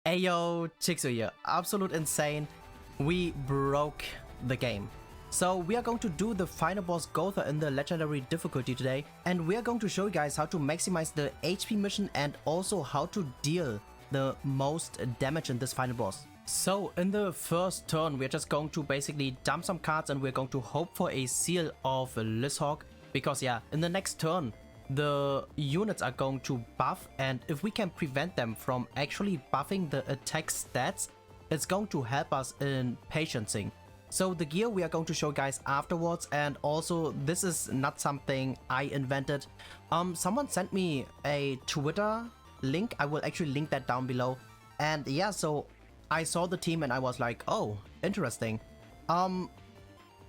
Ayo, Chiksua here. Absolute insane. We broke the game. So we are going to do the final boss Gotha in the legendary difficulty today, and we are going to show you guys how to maximize the HP mission and also how to deal the most damage in this final boss. So in the first turn we're just going to basically dump some cards and we're going to hope for a seal of Lishawk, because yeah, in the next turn the units are going to buff, and if we can prevent them from actually buffing the attack stats, it's going to help us in patiencing. So the gear we are going to show guys afterwards, and also this is not something I invented. Someone sent me a Twitter link. I will actually link that down below. And yeah, so I saw the team and I was like, oh, interesting.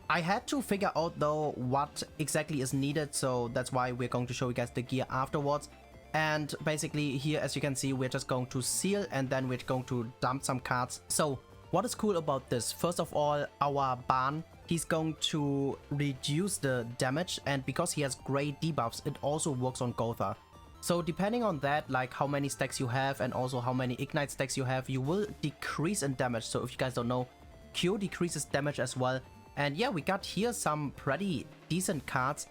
I had to figure out though what exactly is needed, so that's why we're going to show you guys the gear afterwards. And basically here, as you can see, we're just going to seal and then we're going to dump some cards. So what is cool about this? First of all, our Ban, he's going to reduce the damage, and because he has great debuffs, it also works on Gotha. So depending on that, like how many stacks you have and also how many ignite stacks you have, you will decrease in damage. So if you guys don't know, Q decreases damage as well. And yeah, we got here some pretty decent cards.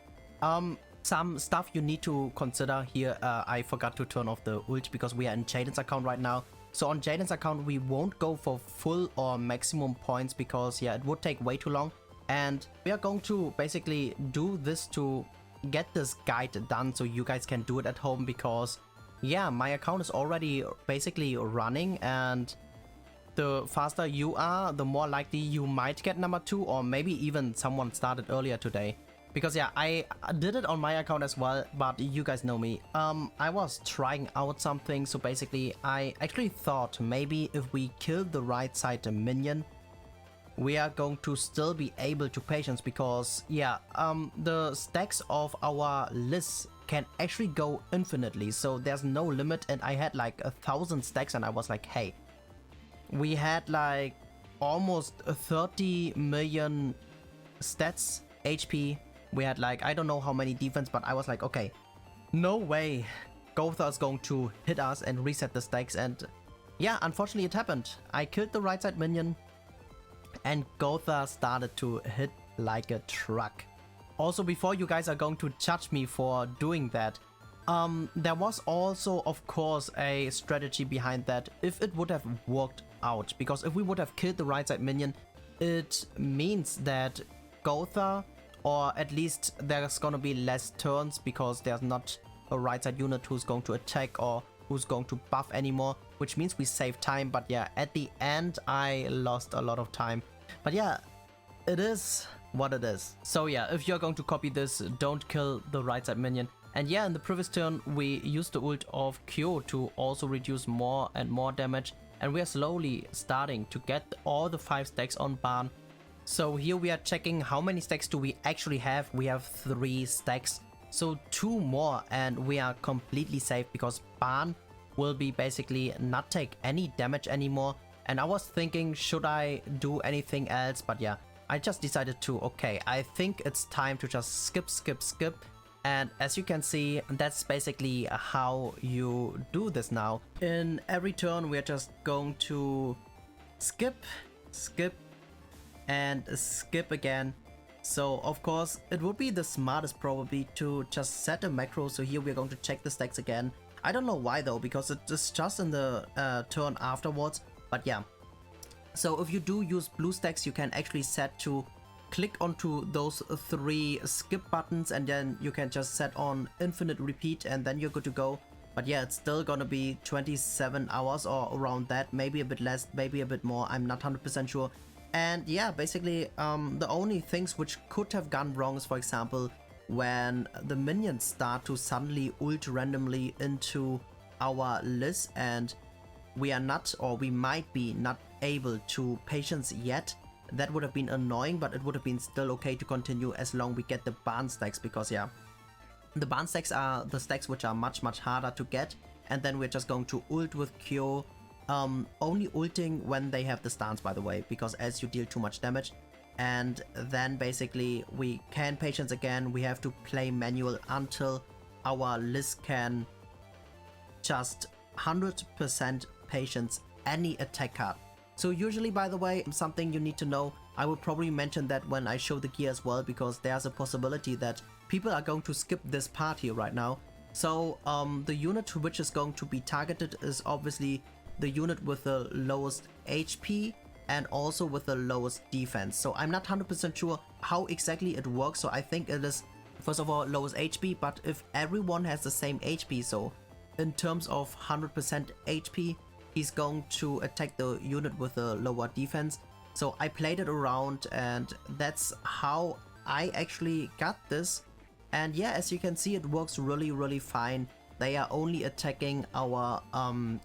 Some stuff you need to consider here. I forgot to turn off the ult because we are in Jaden's account right now. So on Jaden's account, we won't go for full or maximum points because yeah, it would take way too long. And we are going to basically do this to get this guide done so you guys can do it at home, because yeah, my account is already basically running, and the faster you are, the more likely you might get number 2, or maybe even someone started earlier today. Because yeah, I did it on my account as well, but you guys know me. I was trying out something, so basically I actually thought maybe if we kill the right side minion, we are going to still be able to patience, because yeah, the stacks of our lists can actually go infinitely, so there's no limit. And I had like 1,000 stacks and I was like, hey, we had like almost 30 million stats, HP. We had like, I don't know how many defense, but I was like, okay, no way Gotha is going to hit us and reset the stacks. And yeah, unfortunately it happened. I killed the right side minion and Gotha started to hit like a truck. Also, before you guys are going to judge me for doing that, there was also of course a strategy behind that if it would have worked out, because if we would have killed the right side minion, it means that Gotha, or at least there's gonna be less turns because there's not a right side unit who's going to attack or who's going to buff anymore, which means we save time. But yeah, at the end I lost a lot of time, but yeah, it is what it is. So yeah, if you're going to copy this, don't kill the right side minion. And yeah, in the previous turn we used the ult of Q to also reduce more and more damage, and we are slowly starting to get all the 5 stacks on Ban. So here we are checking how many stacks do we actually have. We have 3 stacks, so 2 more and we are completely safe, because Ban will be basically not take any damage anymore. And I was thinking, should I do anything else? But yeah, I just decided to, okay, I think it's time to just skip. And as you can see, that's basically how you do this now. In every turn we're just going to skip, and skip again. So of course it would be the smartest probably to just set a macro. So here we're going to check the stacks again. I don't know why though, because it is just in the turn afterwards. But yeah, so if you do use blue stacks, you can actually set to click onto those 3 skip buttons, and then you can just set on infinite repeat and then you're good to go. But yeah, it's still gonna be 27 hours or around that, maybe a bit less, maybe a bit more, I'm not 100% sure. And yeah, basically the only things which could have gone wrong is, for example, when the minions start to suddenly ult randomly into our list and we are not, or we might be not able to patience yet. That would have been annoying, but it would have been still okay to continue as long we get the Ban stacks, because yeah, the Ban stacks are the stacks which are much harder to get. And then we're just going to ult with Q, only ulting when they have the stance, by the way, because as you deal too much damage. And then basically we can patience again. We have to play manual until our list can just 100% patience any attack card. So usually, by the way, something you need to know, I will probably mention that when I show the gear as well, because there's a possibility that people are going to skip this part here right now. So the unit which is going to be targeted is obviously the unit with the lowest HP and also with the lowest defense. So I'm not 100% sure how exactly it works. So I think it is, first of all, lowest HP, but if everyone has the same HP, so in terms of 100% HP, he's going to attack the unit with a lower defense. So I played it around and that's how I actually got this. And yeah, as you can see, it works really fine. They are only attacking our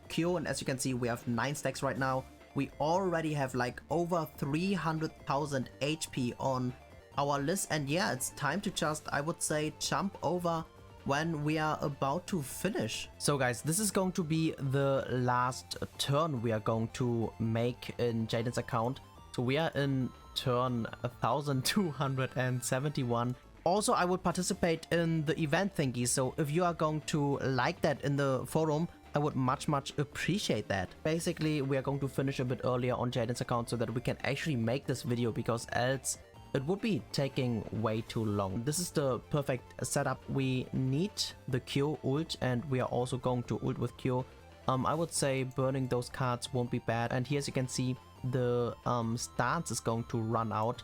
Q, and as you can see, we have 9 stacks right now. We already have like over 300,000 HP on our list, and yeah, it's time to just, I would say, jump over when we are about to finish. So guys, this is going to be the last turn we are going to make in Jaden's account. So we are in turn 1271. Also, I would participate in the event thingy, so if you are going to like that in the forum, I would much appreciate that. Basically, we are going to finish a bit earlier on Jaden's account so that we can actually make this video, because else it would be taking way too long. This is the perfect setup. We need the Q ult, and we are also going to ult with Q. I would say burning those cards won't be bad. And here, as you can see, the stance is going to run out.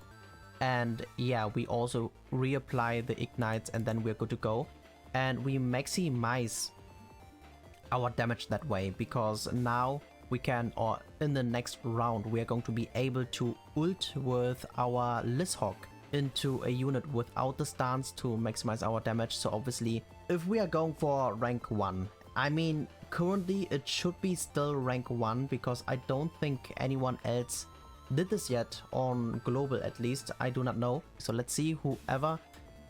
And yeah, we also reapply the ignites, and then we're good to go. And we maximize our damage that way, because now we can, or in the next round, we are going to be able to ult with our Lizhawk into a unit without the stance to maximize our damage. So obviously, if we are going for rank 1, I mean, currently it should be still rank 1, because I don't think anyone else did this yet on global, at least. I do not know. So let's see whoever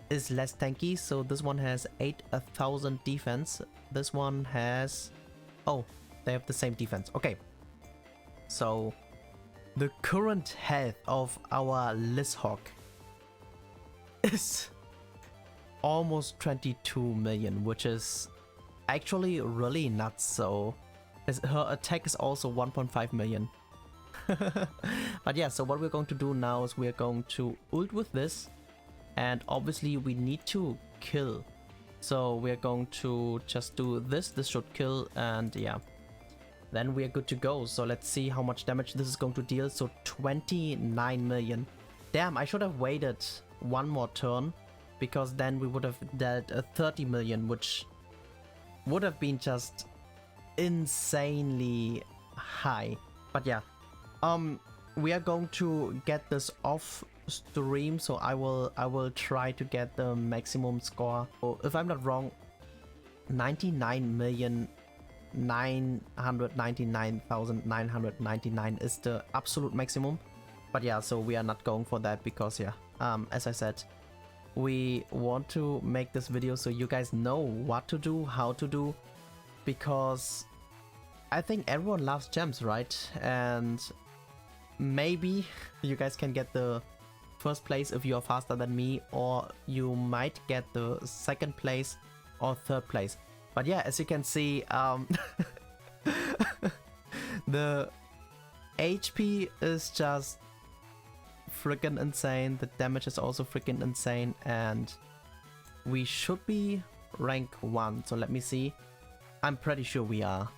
is less tanky. So this one has 8,000 defense. This one has, oh, they have the same defense. Okay, so the current health of our Lizhawk is almost 22 million, which is actually really nuts. So her attack is also 1.5 million. But yeah, so what we're going to do now is we're going to ult with this, and obviously we need to kill. So we're going to just do this. This should kill, and yeah, then we're good to go. So let's see how much damage this is going to deal. So 29 million. Damn, I should have waited one more turn, because then we would have dealt 30 million, which would have been just insanely high. But yeah, we are going to get this off stream, so I will try to get the maximum score. So if I'm not wrong, 99,999,999 is the absolute maximum. But yeah, so we are not going for that, because yeah, as I said, we want to make this video so you guys know what to do, how to do, because I think everyone loves gems, right? And maybe you guys can get the first place if you are faster than me, or you might get the second place or third place. But yeah, as you can see, the HP is just freaking insane. The damage is also freaking insane, and we should be rank 1. So let me see. I'm pretty sure we are,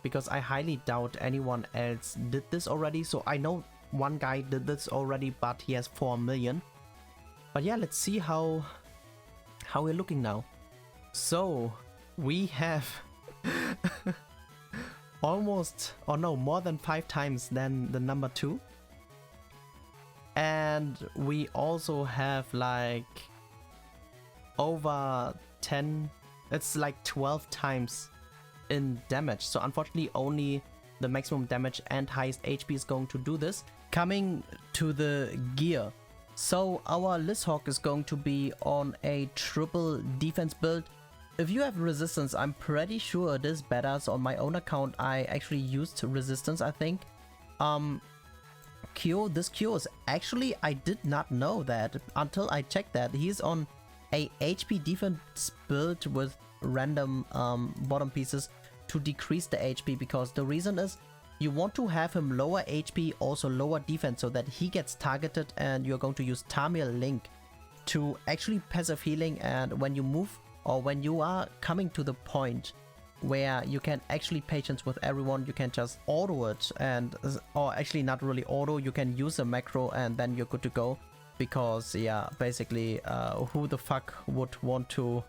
because I highly doubt anyone else did this already. So I know one guy did this already, but he has 4 million. But yeah, let's see how we're looking now. So we have almost, or no, more than 5 times than the number 2. And we also have like over 10, it's like 12 times in damage. So unfortunately only the maximum damage and highest HP is going to do this. Coming to the gear, so our Lizhawk is going to be on a triple defense build. If you have resistance, I'm pretty sure it is better. So on my own account I actually used resistance, I think. This Q is actually, I did not know that until I checked that he's on a HP defense build with random bottom pieces to decrease the HP, because the reason is you want to have him lower HP, also lower defense, so that he gets targeted, and you're going to use Tamir Link to actually passive healing. And when you move, or when you are coming to the point where you can actually patience with everyone, you can just auto it, and or actually not really auto, you can use a macro and then you're good to go. Because yeah, basically who the fuck would want to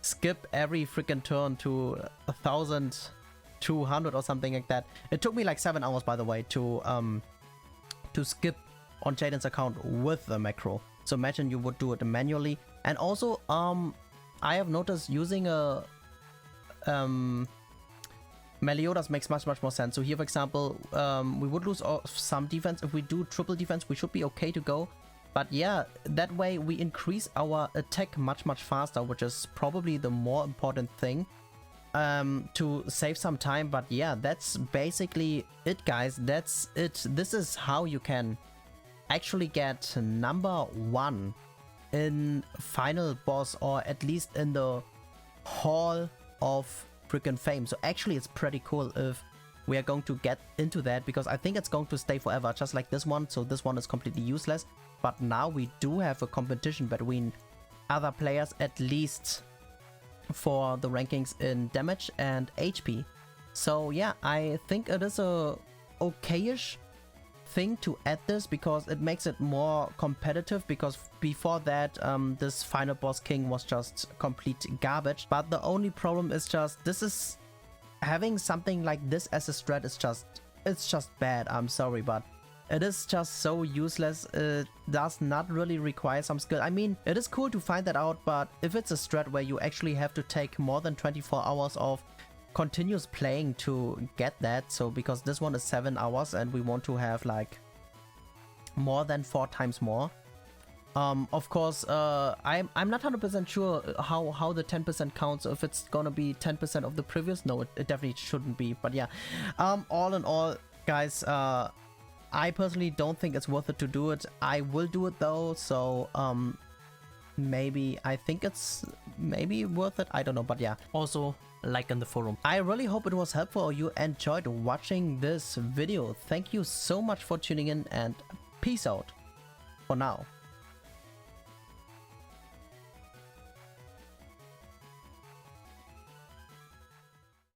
skip every freaking turn to 1200 or something like that? It took me like 7 hours, by the way, to skip on Jaden's account with the macro. So imagine you would do it manually. And also I have noticed using a Meliodas makes much more sense. So here, for example, we would lose some defense. If we do triple defense, we should be okay to go. But yeah, that way we increase our attack much faster, which is probably the more important thing to save some time. But yeah, that's basically it, guys. That's it. This is how you can actually get number 1 in final boss, or at least in the Hall of freaking Fame. So actually it's pretty cool if we are going to get into that, because I think it's going to stay forever, just like this one. So this one is completely useless. But now we do have a competition between other players, at least for the rankings in damage and HP. So yeah, I think it is a okayish thing to add this, because it makes it more competitive, because before that this final boss king was just complete garbage. But the only problem is just, this is having something like this as a strat is just, it's just bad. I'm sorry, but it is just so useless. It does not really require some skill. I mean, it is cool to find that out, but if it's a strat where you actually have to take more than 24 hours of continuous playing to get that, so because this one is 7 hours and we want to have like more than 4 times more. Of course, I'm not 100% sure how the 10% counts. If it's gonna be 10% of the previous, no, it definitely shouldn't be. But yeah, all in all, guys, I personally don't think it's worth it to do it. I will do it though, so maybe I think it's maybe worth it. I don't know, but yeah. Also, like in the forum. I really hope it was helpful or you enjoyed watching this video. Thank you so much for tuning in, and peace out for now.